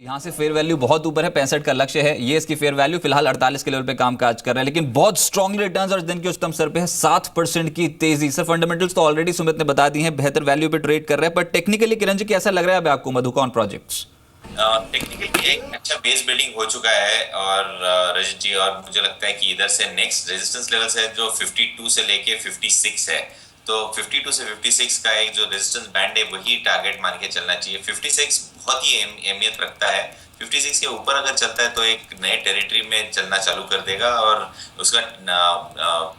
यहाँ से fair value बहुत ऊपर है, 65 का लक्ष्य है, ये इसकी फेयर वैल्यू फिलहाल 48 के लेवल पे काम काज कर रहा है, लेकिन बहुत स्ट्रांगली रिटर्न्स और दिन के उच्चतम स्तर पे है 7% की तेजी। सर फंडामेंटल्स तो ऑलरेडी सुमित ने बता दी हैं, बेहतर वैल्यू पे ट्रेड कर रहे हैं, पर टेक्निकली किरण जी कैसा लग रहा है अभी आपको मधुकॉन प्रोजेक्ट्स? टेक्निकली एक अच्छा बेस बिल्डिंग हो चुका है और रजत जी, और मुझे लगता है कि इधर से नेक्स्ट रेजिस्टेंस लेवल्स है जो 52 से लेके 56 है, तो 52 से 56 का एक जो रेजिस्टेंस बैंड है वही टारगेट मान के चलना चाहिए। 56 बहुत ही अहमियत रखता है, 56 के ऊपर अगर चलता है तो एक नए टेरिटरी में चलना चालू कर देगा और उसका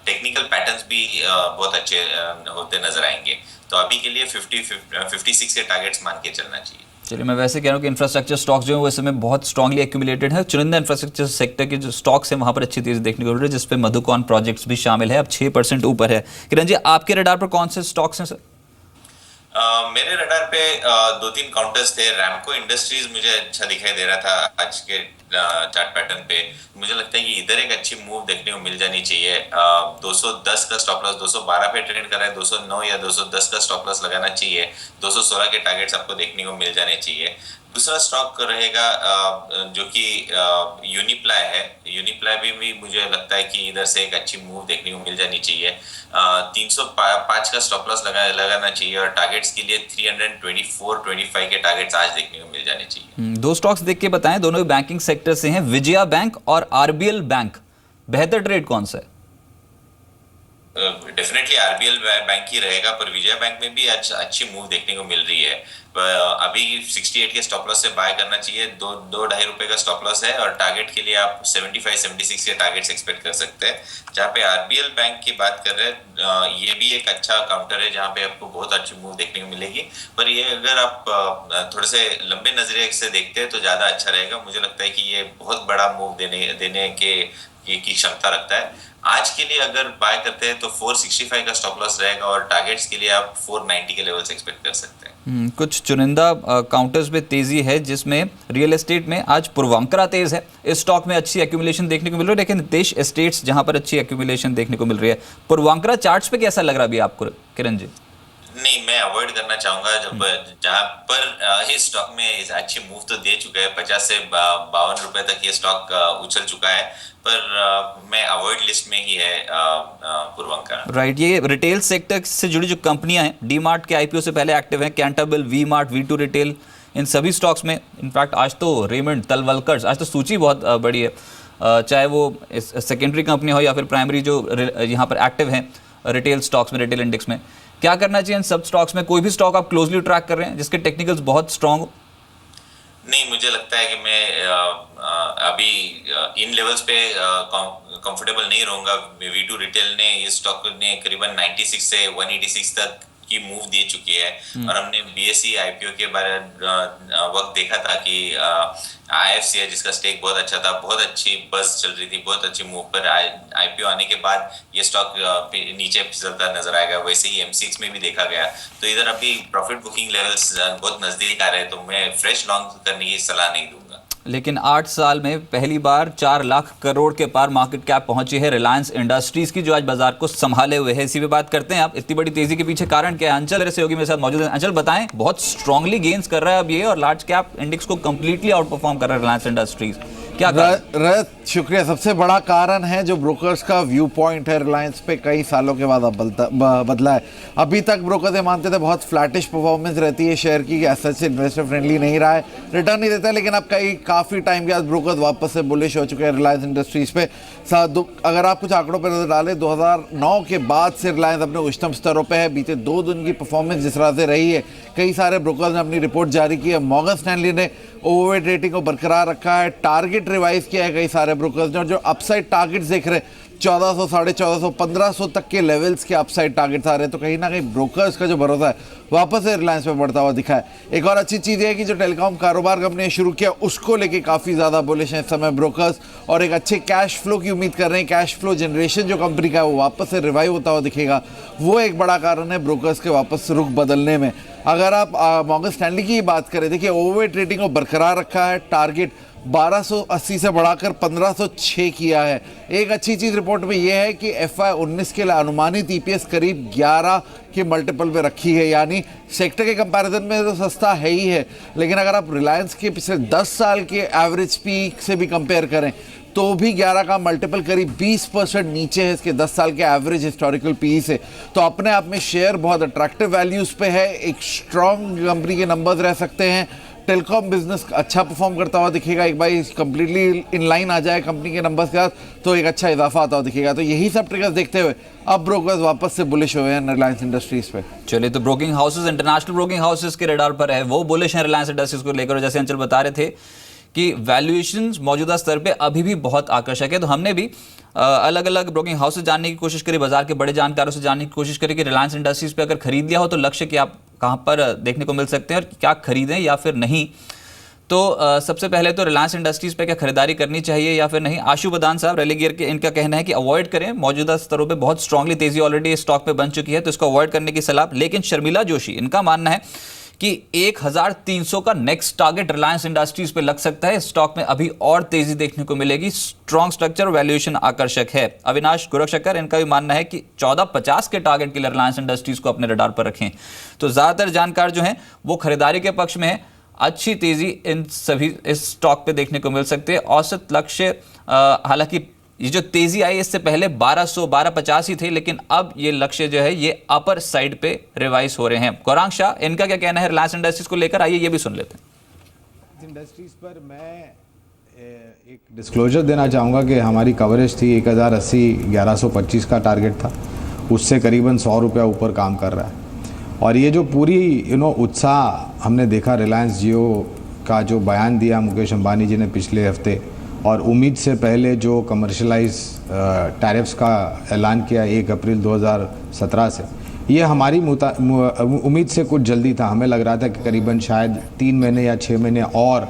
टेक्निकल पैटर्न्स भी बहुत अच्छे होते नजर आएंगे। तो अभी के लिए 56 के टारगेट्स मान के चलना चाहिए। चलिए, मैं वैसे कह रहा हूँ कि इंफ्रास्ट्रक्चर स्टॉक्स जो है वो इस समय बहुत स्ट्रांगली एक्यूमुलेटेड है। चुनिंदा इंफ्रास्ट्रक्चर सेक्टर के जो स्टॉक्स हैं वहां पर अच्छी तेजी देखने को मिल रही है, जिसपे मधुकॉन प्रोजेक्ट्स भी शामिल है, अब 6% ऊपर है। किरण जी, आपके रडार पर कौन से स्टॉक्स हैं सर? मेरे रडार पे दो तीन काउंटर्स थे। रैमको इंडस्ट्रीज मुझे अच्छा दिखाई दे रहा था आज के चार्ट पैटर्न पे। मुझे लगता है कि इधर एक अच्छी मूव देखने को मिल जानी चाहिए। 210 का स्टॉप लॉस 212 पे ट्रेड कर रहा है, 209 या 210 का स्टॉप लॉस लगाना चाहिए। 216 के टारगेट्स आपको देखने को मिल जाने चाहिए। दूसरा स्टॉक रहेगा जो कि यूनिप्लाई है। यूनिप्लाई भी मुझे लगता है कि इधर से एक अच्छी मूव देखने को मिल जानी चाहिए। 305 का स्टॉप लॉस लगाना चाहिए और टारगेट्स के लिए 324-25 के टारगेट्स आज देखने को मिल जाने चाहिए। दो स्टॉक्स देख के बताएं, दोनों बैंकिंग सेक्टर से हैं, विजया बैंक और आरबीएल बैंक। बेहतर ट्रेड कौन सा है? डेफिनेटली आरबीएल बैंक ही रहेगा, पर विजया बैंक में भी अच्छी मूव देखने को मिल रही है। अभी 68 के स्टॉप लॉस से बाय करना चाहिए। दो ढाई रुपए का स्टॉप लॉस है और टारगेट के लिए आप 75-76 के टारगेट्स एक्सपेक्ट कर सकते हैं। जहाँ पे आरबीएल बैंक की बात कर रहे हैं, ये भी एक अच्छा काउंटर है जहाँ पे आपको बहुत अच्छी मूव देखने को मिलेगी, पर ये अगर आप थोड़े से लंबे नजरिए से देखते हैं तो ज्यादा अच्छा रहेगा। मुझे लगता है कि ये बहुत बड़ा मूव देने की क्षमता रखता है। आज के लिए अगर बाय करते हैं तो 465 का स्टॉप लॉस रहेगा और टारगेट्स के लिए आप 490 के लेवल्स एक्सपेक्ट कर सकते हैं। कुछ चुनिंदा काउंटर्स पे तेजी है, जिसमें रियल एस्टेट में आज पूर्वांकरा तेज है। इस स्टॉक में अच्छी एक्यूमुलेशन देखने को मिल रही है, लेकिन नितेश एस्टेट्स जहां पर अच्छी एक्यूमुलेशन देखने को मिल रही है। पूर्वांकरा चार्ट्स पे कैसा लग रहा है अभी आपको किरण जी? नहीं, मैं अवॉइड करना चाहूंगा जहां पर इस स्टॉक में अच्छी मूव तो दे चुका है। 50 से 52 रुपए तक ये स्टॉक उछल चुका है, पर मैं अवॉइड लिस्ट में ही है पूर्वांकरा। राइट, ये रिटेल सेक्टर से जुड़ी जो कंपनियां हैं, डी मार्ट के आईपीओ से पहले एक्टिव हैं, Cantabil, we mart, V2 retail, इन सभी स्टॉक्स में इनफैक्ट आज तो रेमंड, तलवलकर, आज तो सूची बहुत बड़ी है, चाहे वो सेकेंडरी कंपनी हो या फिर प्राइमरी जो यहाँ पर एक्टिव हैं रिटेल स्टॉक्स में, रिटेल इंडेक्स में। क्या करना चाहिए इन सब स्टॉक्स में? कोई भी स्टॉक आप क्लोजली ट्रैक कर रहे हैं जिसके टेक्निकल्स बहुत स्ट्रांग हो? नहीं, मुझे लगता है कि मैं अभी इन लेवल्स पे कंफर्टेबल नहीं रहूंगा। वी2 रिटेल ने इस स्टॉक ने करीबन 96 से 186 तक की मूव दे चुकी है और हमने बीएसई आईपीओ के बारे वक्त देखा था कि आईएफसी है जिसका स्टेक बहुत अच्छा था, बहुत अच्छी बस चल रही थी, बहुत अच्छी मूव पर आईपीओ आने के बाद ये स्टॉक नीचे फिसलता नजर आएगा। वैसे ही एमसीएक्स में भी देखा गया। तो इधर अभी प्रॉफिट बुकिंग लेवल्स बहुत नजदीक आ रहे हैं, तो मैं फ्रेश लॉन्ग करने की सलाह नहीं दूंगा। लेकिन 8 साल में पहली बार 4 लाख करोड़ के पार मार्केट कैप पहुंची है रिलायंस इंडस्ट्रीज की, जो आज बाजार को संभाले हुए है। इसी पे बात करते हैं। आप इतनी बड़ी तेजी के पीछे कारण क्या है? अंचल मेरे सहयोगी मेरे साथ मौजूद है। अंचल, बताएं, बहुत स्ट्रांगली गेन्स कर रहा है अब ये और लार्ज कैप इंडेक्स को कंप्लीटली आउट परफॉर्म कर रहा है रिलायंस इंडस्ट्रीज, क्या रजत, शुक्रिया। सबसे बड़ा कारण है जो ब्रोकर्स का व्यू पॉइंट है रिलायंस पे कई सालों के बाद अब बदला है। अभी तक ब्रोकर ये मानते थे बहुत फ्लैटिश परफॉर्मेंस रहती है शेयर की, एसेट इन्वेस्टर फ्रेंडली नहीं रहा है, रिटर्न नहीं देता है, लेकिन अब काफ़ी टाइम के बाद ब्रोकर वापस से बुलिश हो चुके हैं रिलायंस इंडस्ट्रीज पे। अगर आप कुछ आंकड़ों पर नजर डालें, 2009 के बाद से रिलायंस अपने उच्चतम स्तरों पर है। बीते 2 दिन की परफॉर्मेंस जिस तरह से रही है, कई सारे ब्रोकर्स ने अपनी रिपोर्ट जारी की है। मॉर्गन स्टैनली ने ओवरवेट रेटिंग को बरकरार रखा है, टारगेट रिवाइज किया है कई सारे ब्रोकर्स ने, और जो अपसाइड टारगेट्स देख रहे हैं 1400, 1450, 1500 तक के लेवल्स के अपसाइड टारगेट्स आ रहे हैं। तो कहीं ना कहीं ब्रोकर्स का जो भरोसा है वापस से रिलायंस पे बढ़ता हुआ दिखा है। एक और अच्छी चीज़ है कि जो टेलीकॉम कारोबार कंपनी ने शुरू किया उसको लेके काफ़ी ज़्यादा बुलिश है इस समय ब्रोकर्स, और एक अच्छे कैश फ्लो की उम्मीद कर रहे हैं। कैश फ्लो जनरेशन जो कंपनी का है वो वापस से रिवाइव होता हुआ दिखेगा, वो एक बड़ा कारण है ब्रोकर्स के वापस रुख बदलने में। अगर आप मॉर्गन स्टैनली की बात करें, देखिए ओवरवेट रेटिंग को बरकरार रखा है, टारगेट 1280 से बढ़ाकर 1506 किया है। एक अच्छी चीज़ रिपोर्ट में यह है कि FY19 के लिए अनुमानित EPS करीब 11 की मल्टीपल पे रखी है, यानी सेक्टर के कंपैरिजन में तो सस्ता है ही है, लेकिन अगर आप रिलायंस के पिछले 10 साल के एवरेज पीक से भी कंपेयर करें तो भी 11 का मल्टीपल करीब 20% नीचे है इसके 10 साल के एवरेज हिस्टोरिकल पी से। तो अपने आप में शेयर बहुत अट्रैक्टिव वैल्यूज़ पे है, एक स्ट्रॉन्ग कंपनी के नंबर्स रह सकते हैं। टेलीकॉम बिजनेस अच्छा परफॉर्म करता हुआ दिखेगा, एक बार कंप्लीटली इन लाइन आ जाए कंपनी के नंबर्स के साथ तो एक अच्छा इजाफा आता हुआ दिखेगा। तो यही सब ट्रिगर्स देखते हुए अब ब्रोकर्स वापस से बुलिश हुए हैं रिलायंस इंडस्ट्रीज पे। चलिए, तो broking houses, international broking houses के रडार पर है, वो बुलिश हैं रिलायंस इंडस्ट्रीज को लेकर। जैसे अंचल बता रहे थे कि वैल्यूएशंस मौजूदा स्तर पे अभी भी बहुत आकर्षक है। तो हमने भी अलग अलग ब्रोकिंग हाउसेस जानने की कोशिश करी, बाजार के बड़े जानकारों से जानने की कोशिश करी कि रिलायंस इंडस्ट्रीज पे अगर खरीद लिया हो तो लक्ष्य कि आप कहाँ पर देखने को मिल सकते हैं और क्या खरीदें या फिर नहीं। तो सबसे पहले तो रिलायंस इंडस्ट्रीज पे क्या खरीदारी करनी चाहिए या फिर नहीं, आशु बदान साहब रेलिगियर के, इनका कहना है कि अवॉइड करें, मौजूदा स्तरों पे बहुत स्ट्रांगली तेजी ऑलरेडी स्टॉक पे बन चुकी है तो इसको अवॉइड करने की सलाह। लेकिन शर्मिला जोशी, इनका मानना है कि 1300 का नेक्स्ट टारगेट रिलायंस इंडस्ट्रीज पे लग सकता है, स्टॉक में अभी और तेजी देखने को मिलेगी, स्ट्रॉन्ग स्ट्रक्चर और वैल्यूएशन आकर्षक है। अविनाश गोरखशंकर, इनका भी मानना है कि 1450 के टारगेट के लिए रिलायंस इंडस्ट्रीज को अपने रडार पर रखें। तो ज्यादातर जानकार जो हैं वो खरीदारी के पक्ष में है, अच्छी तेजी इन सभी इस स्टॉक पे देखने को मिल सकती है। औसत लक्ष्य हालांकि ये जो तेजी आई इससे पहले 1250 ही थे, लेकिन अब ये लक्ष्य जो है ये अपर साइड पे रिवाइज हो रहे हैं। गौरांग शाह, इनका क्या कहना है रिलायंस इंडस्ट्रीज को लेकर, आइए ये भी सुन लेते हैं। इंडस्ट्रीज पर मैं एक डिस्क्लोजर देना चाहूँगा कि हमारी कवरेज थी 1080, 1125 का टारगेट था, उससे करीबन 100 रुपया ऊपर काम कर रहा है। और ये जो पूरी उत्साह हमने देखा रिलायंस जियो का जो बयान दिया मुकेश अंबानी जी ने पिछले हफ्ते, और उम्मीद से पहले जो कमर्शलाइज टैरिफ्स का ऐलान किया 1 अप्रैल 2017 से, ये हमारी उम्मीद से कुछ जल्दी था। हमें लग रहा था कि करीबन शायद 3 महीने या 6 महीने और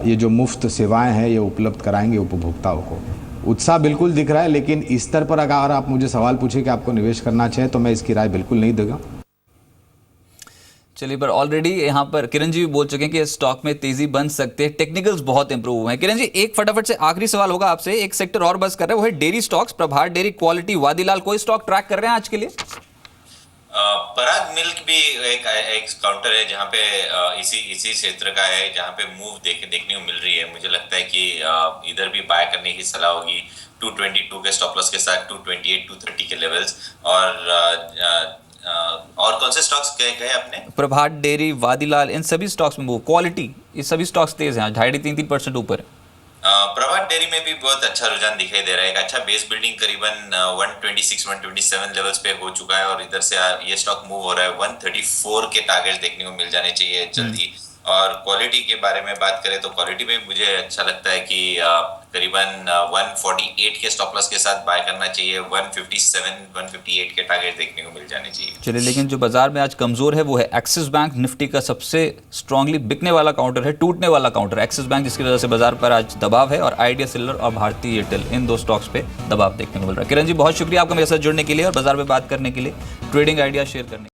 ये जो मुफ्त सेवाएं हैं ये उपलब्ध कराएंगे उपभोक्ताओं को। उत्साह बिल्कुल दिख रहा है, लेकिन इस स्तर पर अगर आप मुझे सवाल पूछे कि आपको निवेश करना चाहिए तो मैं इसकी राय बिल्कुल नहीं दूंगा। चलिए, पर ऑलरेडी यहाँ पर किरण जी भी बोल चुके हैं कि स्टॉक में तेजी बन सकते हैं, टेक्निकल्स बहुत इंप्रूव हुए हैं। किरण जी, एक फटाफट से आखिरी सवाल होगा आपसे, एक सेक्टर और बस कर रहा है वो है डेयरी स्टॉक्स, प्रभात डेयरी, क्वालिटी, वादीलाल, कोई स्टॉक ट्रैक कर रहे हैं आज के लिए? पराग मिल्क भी एक काउंटर है जहाँ पे इसी क्षेत्र का है, जहाँ पे मूव देखने को मिल रही है। मुझे लगता है कि इधर भी बाय करने की सलाह होगी 222 के स्टॉप लॉस के साथ 228, 230 के लेवल्स। और कौन से स्टॉक्स कहे आपने? प्रभात डेयरी, वादीलाल, इन सभी स्टॉक्स में मूव, क्वालिटी, ये सभी स्टॉक्स तेज हैं, 2.5-3% ऊपर है। प्रभात डेयरी में भी बहुत अच्छा रुझान दिखाई दे रहा है, एक अच्छा बेस बिल्डिंग करीबन 126-127 लेवल्स पे हो चुका है और इधर से ये स्टॉक मूव हो रहा है। 134 के टारगेट देखने को मिल जाने चाहिए जल्दी। और क्वालिटी के बारे में बात करें तो क्वालिटी में मुझे अच्छा लगता है कि करीबन 148 के स्टॉप लॉस के साथ बाय करना चाहिए, 157-158 के टारगेट देखने को मिल जाने चाहिए। चलिए, लेकिन जो बाजार में आज कमजोर है वो है एक्सिस बैंक, निफ्टी का सबसे स्ट्रांगली बिकने वाला काउंटर है, टूटने वाला काउंटर एक्सिस बैंक, जिसकी वजह से बाजार पर आज दबाव है, और आइडिया सेलर और भारतीय एयरटेल, इन 2 स्टॉक्स पे दबाव देखने को मिल रहा है। किरण जी, बहुत शुक्रिया आपका मेरे साथ जुड़ने के लिए और बाजार में बात करने के लिए, ट्रेडिंग आइडिया शेयर करने के लिए।